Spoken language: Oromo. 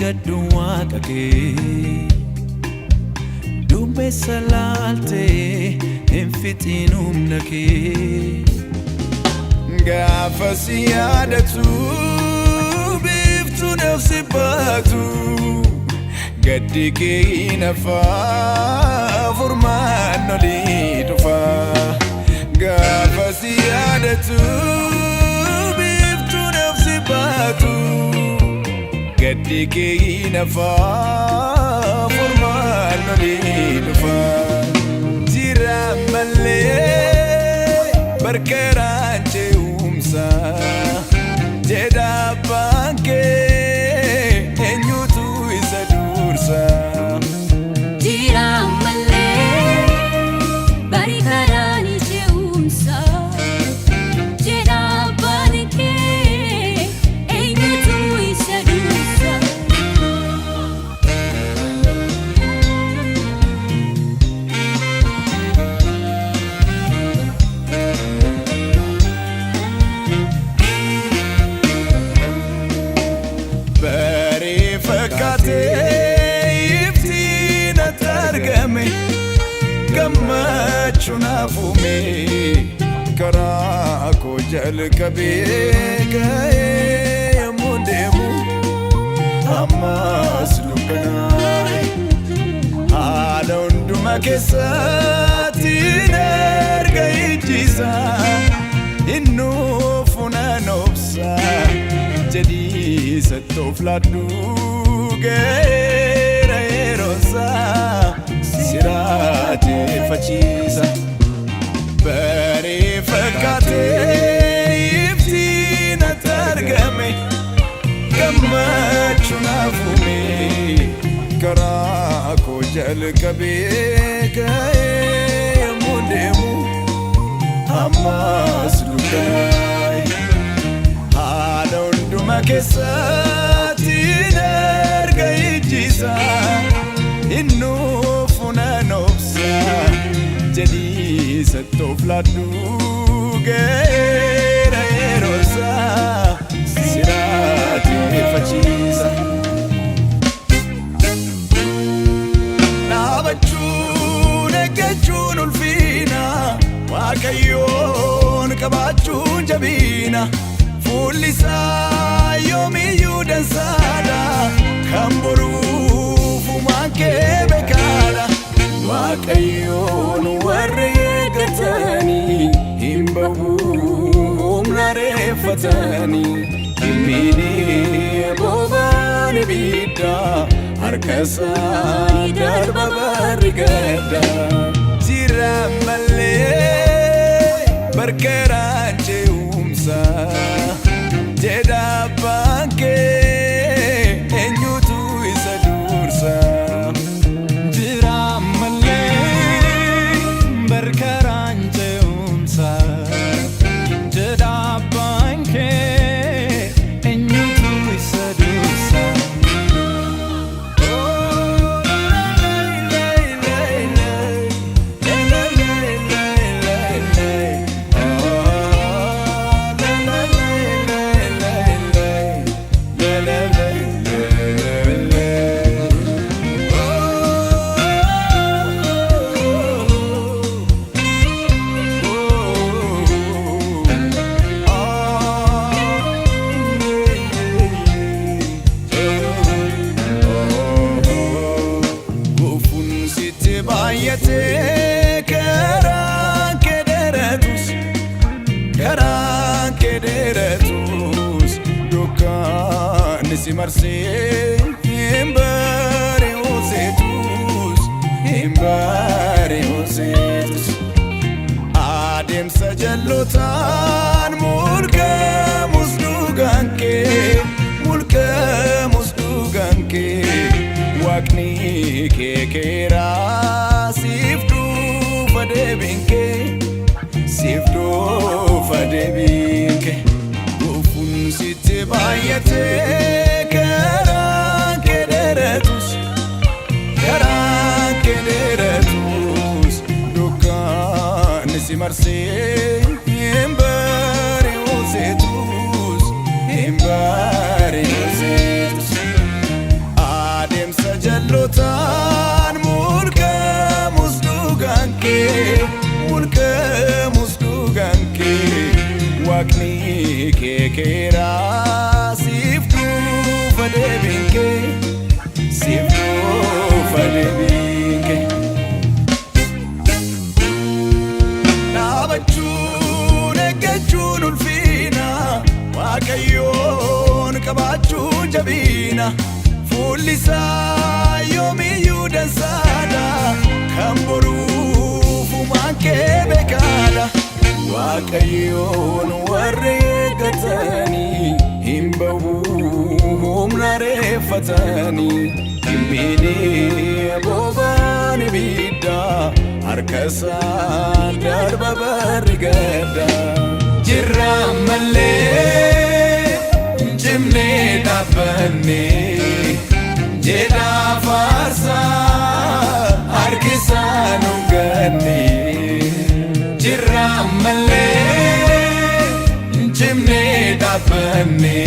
eeggadhu waaqa kee duumessa laaltee hin fixiin humna kee gaafa si yaadatu biiftuu nafsi baatu gaddi kee nafaa furmaan olii dhufa gaafa si yaadatu biiftuu nafsi baatu gaddi kee nafaa furmaan olii dhufa jira malee barkaraan ce'umsa jedha abbaan kee eenyutu isa dursa jira malee barkaraan ce'umsa jedha abbaan kee eenyutu isa dursa iftiin atargame gammachuu naafume karaa koo jalqabee ga'ee yommuu deemu ammas dukkanaa'e haala hundumaa keessatti erga ijjisaa innuu funaan obsa jedhii sattoof laaddu geera yerosa siraate fachiisa baree fakkaatee iftiin atargame gammachuu naafume karaa koo jalqabee ga'ee yommuu deemu ammas dukkanaa'e haala hundumaa keessatti erga ijjisaa innuu funaan obsa jedhii sattoof laaddu geera yerosa siraate fachiisa dhaabachuun eeggachuun ulfiina waaqayyoon qabaachuun jabiina fuullisaa yoomiyyuu dansaadha kan boruuf uumaan kee beekaadha waaqayyoon warra eeggatanii hin bahu humna reeffatanii hin miidhee bobaan ibidda harka isaanii darba barri gadda jira malee barkaraan ce'umsa jedha abbaan kee eenyutu isa dursa jira malee barkaraan ce'umsa jedha abbaan kee eenyutu isa dursa karaan kee dheeratus dukkaanni si marsee hin bari'uuseetus adeemsa jallotaan mulqamus dhugaan kee waaqni kee keeraa siif dhufa deebiin kee siif dhufa deebiin kee gufuun sitti baay'atee karaan kee dheeratus dukkaanni si marsee hin bari'uuseetus keekera siftu fadebinke siftu fadebinke Nabachun egachun ulfina Wakayon kabachun jabina Fulisa yomi yudansada Kamboru fumanke bekada Wakayon warregatani Himbawu humnare fatani Himbini bobani bida Harkasa darba barigada Jirra malle jimne dabane Jeda farsa harkisa nungani Jirra malle jimne dabane